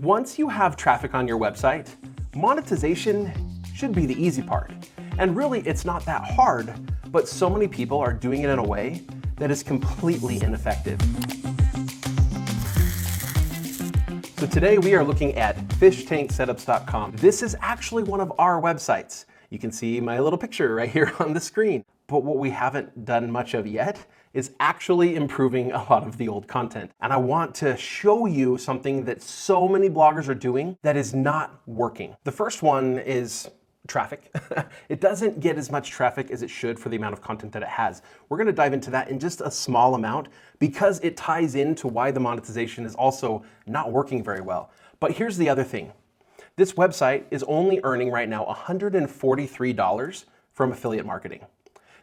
Once you have traffic on your website, monetization should be the easy part. And really, it's not that hard, but so many people are doing it in a way that is completely ineffective. So today we are looking at fishtanksetups.com. This is actually one of our websites. You can see my little picture right here on the screen. But what we haven't done much of yet is actually improving a lot of the old content. And I want to show you something that so many bloggers are doing that is not working. The first one is traffic. It doesn't get as much traffic as it should for the amount of content that it has. We're going to dive into that in just a small amount because it ties into why the monetization is also not working very well. But here's the other thing. This website is only earning right now $143 from affiliate marketing.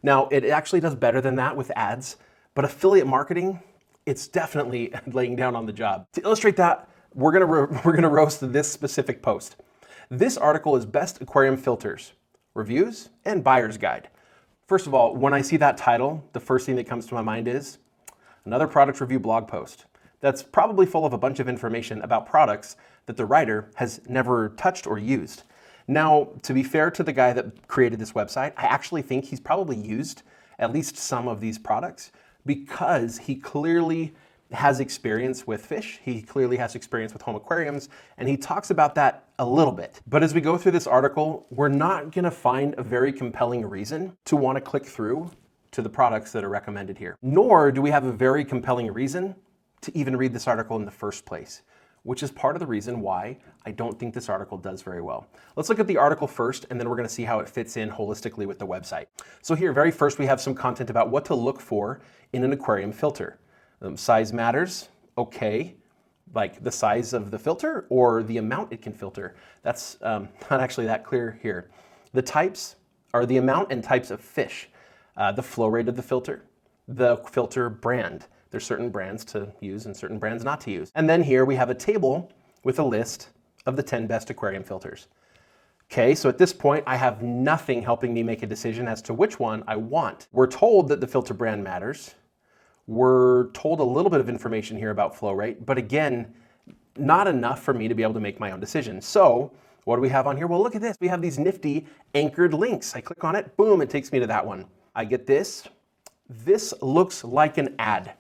Now, it actually does better than that with ads, but affiliate marketing, it's definitely laying down on the job. To illustrate that, we're gonna roast this specific post. This article is Best Aquarium Filters, Reviews, and Buyer's Guide. First of all, when I see that title, the first thing that comes to my mind is another product review blog post that's probably full of a bunch of information about products that the writer has never touched or used. Now, to be fair to the guy that created this website, I actually think he's probably used at least some of these products because he clearly has experience with fish, he clearly has experience with home aquariums, and he talks about that a little bit. But as we go through this article, we're not gonna find a very compelling reason to wanna click through to the products that are recommended here. Nor do we have a very compelling reason to even read this article in the first place, which is part of the reason why I don't think this article does very well. Let's look at the article first, and then we're gonna see how it fits in holistically with the website. So here, very first, we have some content about what to look for in an aquarium filter. Size matters, okay. Like the size of the filter or the amount it can filter. That's not actually that clear here. The types are the amount and types of fish, the flow rate of the filter brand. There's certain brands to use and certain brands not to use. And then here we have a table with a list of the 10 best aquarium filters. Okay, so at this point, I have nothing helping me make a decision as to which one I want. We're told that the filter brand matters. We're told a little bit of information here about flow rate, but again, not enough for me to be able to make my own decision. So what do we have on here? Well, look at this. We have these nifty anchored links. I click on it, boom, it takes me to that one. I get this. This looks like an ad.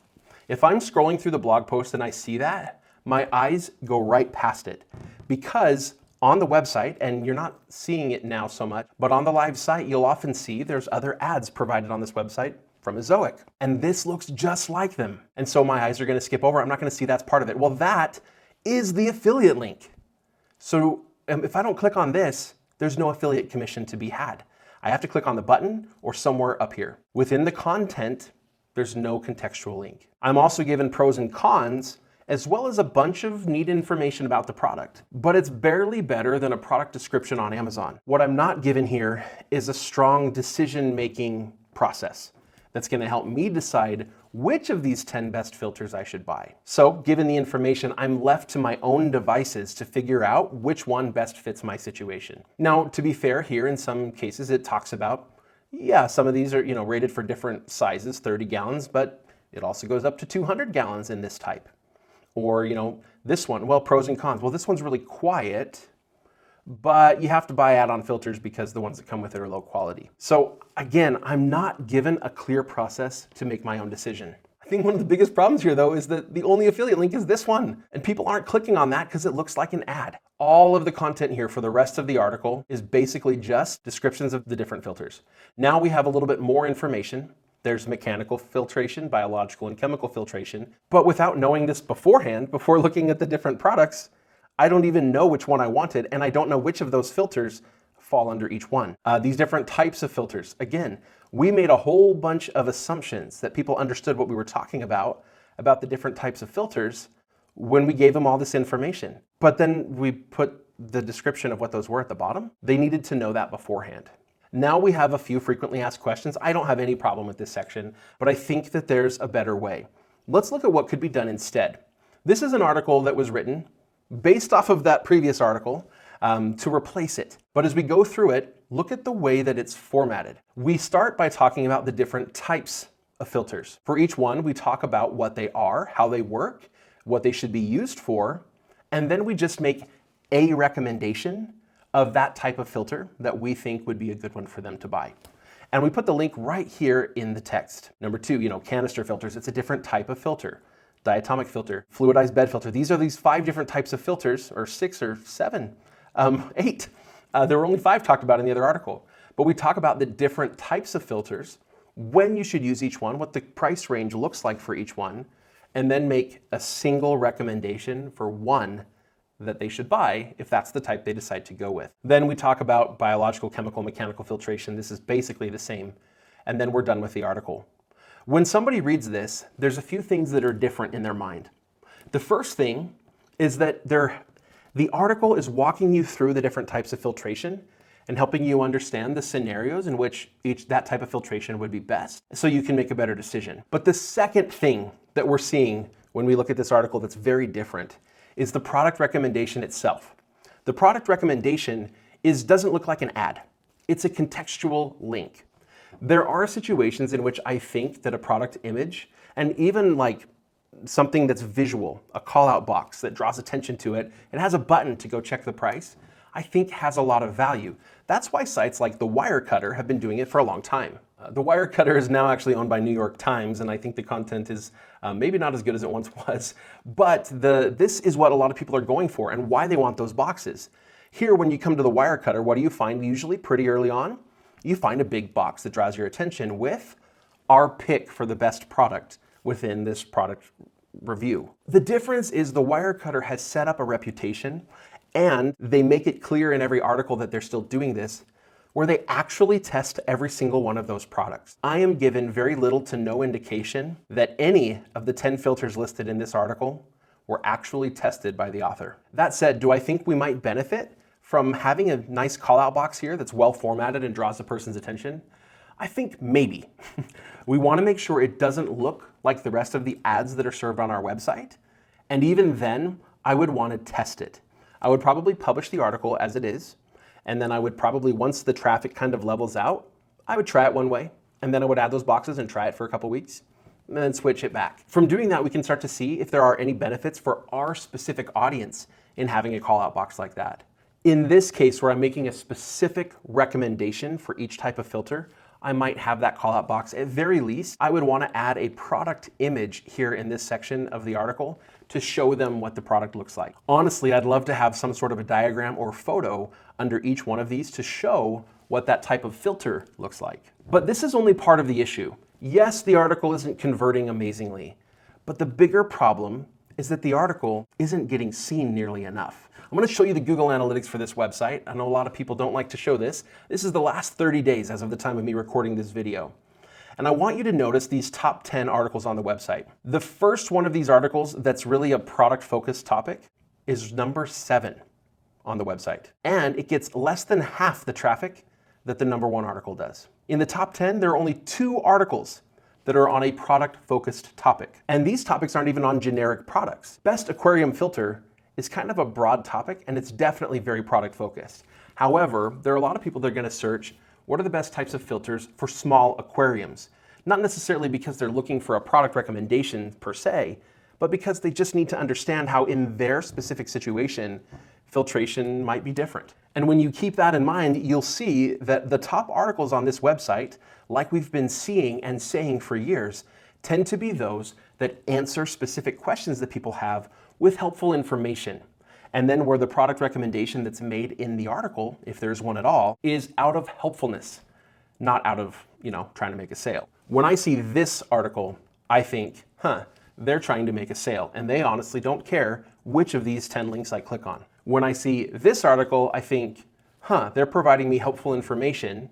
If I'm scrolling through the blog post and I see that, my eyes go right past it because on the website, and you're not seeing it now so much, but on the live site, you'll often see there's other ads provided on this website from Ezoic. And this looks just like them. And so my eyes are gonna skip over. I'm not gonna see that's part of it. Well, that is the affiliate link. So if I don't click on this, there's no affiliate commission to be had. I have to click on the button or somewhere up here. Within the content, there's no contextual link. I'm also given pros and cons, as well as a bunch of neat information about the product, but it's barely better than a product description on Amazon. What I'm not given here is a strong decision-making process that's gonna help me decide which of these 10 best filters I should buy. So given the information, I'm left to my own devices to figure out which one best fits my situation. Now, to be fair here, in some cases it talks about, yeah, some of these are rated for different sizes, 30 gallons, but it also goes up to 200 gallons in this type. Or this one, well, pros and cons. Well, this one's really quiet, but you have to buy add-on filters because the ones that come with it are low quality. So again, I'm not given a clear process to make my own decision. I think one of the biggest problems here though is that the only affiliate link is this one, and people aren't clicking on that because it looks like an ad. All of the content here for the rest of the article is basically just descriptions of the different filters. Now we have a little bit more information. There's mechanical filtration, biological and chemical filtration, but without knowing this beforehand, before looking at the different products, I don't even know which one I wanted, and I don't know which of those filters fall under each one. These different types of filters, again, we made a whole bunch of assumptions that people understood what we were talking about the different types of filters when we gave them all this information. But then we put the description of what those were at the bottom. They needed to know that beforehand. Now we have a few frequently asked questions. I don't have any problem with this section, but I think that there's a better way. Let's look at what could be done instead. This is an article that was written based off of that previous article to replace it. But as we go through it, look at the way that it's formatted. We start by talking about the different types of filters. For each one, we talk about what they are, how they work, what they should be used for, And then we just make a recommendation of that type of filter that we think would be a good one for them to buy. And we put the link right here in the text. Number 2, canister filters. It's a different type of filter. Diatomic filter, fluidized bed filter. These are 5 different types of filters, or 6 or 7, 8. There were only 5 talked about in the other article. But we talk about the different types of filters, when you should use each one, what the price range looks like for each one, and then make a single recommendation for one that they should buy if that's the type they decide to go with. Then we talk about biological, chemical, mechanical filtration. This is basically the same. And then we're done with the article. When somebody reads this, there's a few things that are different in their mind. The first thing is that the article is walking you through the different types of filtration and helping you understand the scenarios in which that type of filtration would be best, so you can make a better decision. But the second thing that we're seeing when we look at this article that's very different is the product recommendation itself. The product recommendation doesn't look like an ad. It's a contextual link. There are situations in which I think that a product image, and even like something that's visual, a call-out box that draws attention to it, and has a button to go check the price, I think has a lot of value. That's why sites like the Wirecutter have been doing it for a long time. The Wirecutter is now actually owned by New York Times, and I think the content is maybe not as good as it once was, but this is what a lot of people are going for and why they want those boxes. Here, when you come to the Wirecutter, what do you find usually pretty early on? You find a big box that draws your attention with our pick for the best product within this product review. The difference is the Wirecutter has set up a reputation, and they make it clear in every article that they're still doing this, where they actually test every single one of those products. I am given very little to no indication that any of the 10 filters listed in this article were actually tested by the author. That said, do I think we might benefit from having a nice call-out box here that's well formatted and draws the person's attention? I think maybe. We want to make sure it doesn't look like the rest of the ads that are served on our website. And even then, I would want to test it. I would probably publish the article as it is, and then I would probably, once the traffic kind of levels out, I would try it one way, and then I would add those boxes and try it for a couple weeks, and then switch it back. From doing that, we can start to see if there are any benefits for our specific audience in having a call-out box like that. In this case, where I'm making a specific recommendation for each type of filter, I might have that call-out box. At very least, I would want to add a product image here in this section of the article to show them what the product looks like. Honestly, I'd love to have some sort of a diagram or photo under each one of these to show what that type of filter looks like. But this is only part of the issue. Yes, the article isn't converting amazingly, but the bigger problem is that the article isn't getting seen nearly enough. I'm going to show you the Google Analytics for this website. I know a lot of people don't like to show this. This is the last 30 days as of the time of me recording this video. And I want you to notice these top 10 articles on the website. The first one of these articles that's really a product-focused topic is number 7 on the website. And it gets less than half the traffic that the number 1 article does. In the top 10, there are only 2 articles that are on a product-focused topic. And these topics aren't even on generic products. Best aquarium filter is kind of a broad topic, and it's definitely very product-focused. However, there are a lot of people that are going to search, what are the best types of filters for small aquariums? Not necessarily because they're looking for a product recommendation per se, but because they just need to understand how in their specific situation, filtration might be different. And when you keep that in mind, you'll see that the top articles on this website, like we've been seeing and saying for years, tend to be those that answer specific questions that people have with helpful information. And then where the product recommendation that's made in the article, if there's one at all, is out of helpfulness, not out of, trying to make a sale. When I see this article, I think, they're trying to make a sale, and they honestly don't care which of these 10 links I click on. When I see this article, I think, they're providing me helpful information,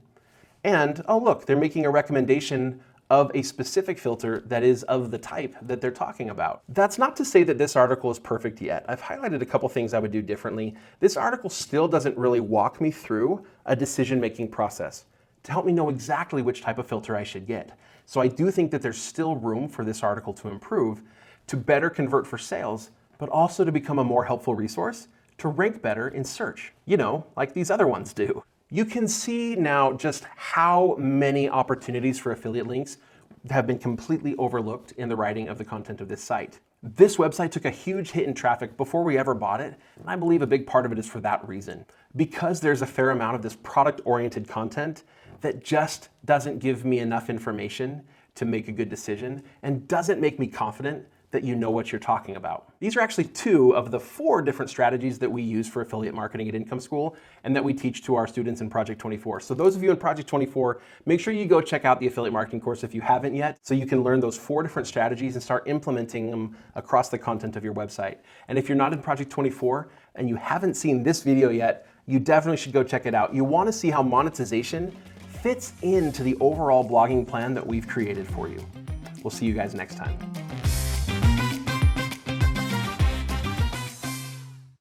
and oh look, they're making a recommendation of a specific filter that is of the type that they're talking about. That's not to say that this article is perfect yet. I've highlighted a couple things I would do differently. This article still doesn't really walk me through a decision-making process to help me know exactly which type of filter I should get. So I do think that there's still room for this article to improve, to better convert for sales, but also to become a more helpful resource to rank better in search, like these other ones do. You can see now just how many opportunities for affiliate links have been completely overlooked in the writing of the content of this site. This website took a huge hit in traffic before we ever bought it, and I believe a big part of it is for that reason. Because there's a fair amount of this product-oriented content that just doesn't give me enough information to make a good decision and doesn't make me confident that you know what you're talking about. These are actually 2 of the 4 different strategies that we use for affiliate marketing at Income School and that we teach to our students in Project 24. So those of you in Project 24, make sure you go check out the affiliate marketing course if you haven't yet, so you can learn those 4 different strategies and start implementing them across the content of your website. And if you're not in Project 24 and you haven't seen this video yet, you definitely should go check it out. You want to see how monetization fits into the overall blogging plan that we've created for you. We'll see you guys next time.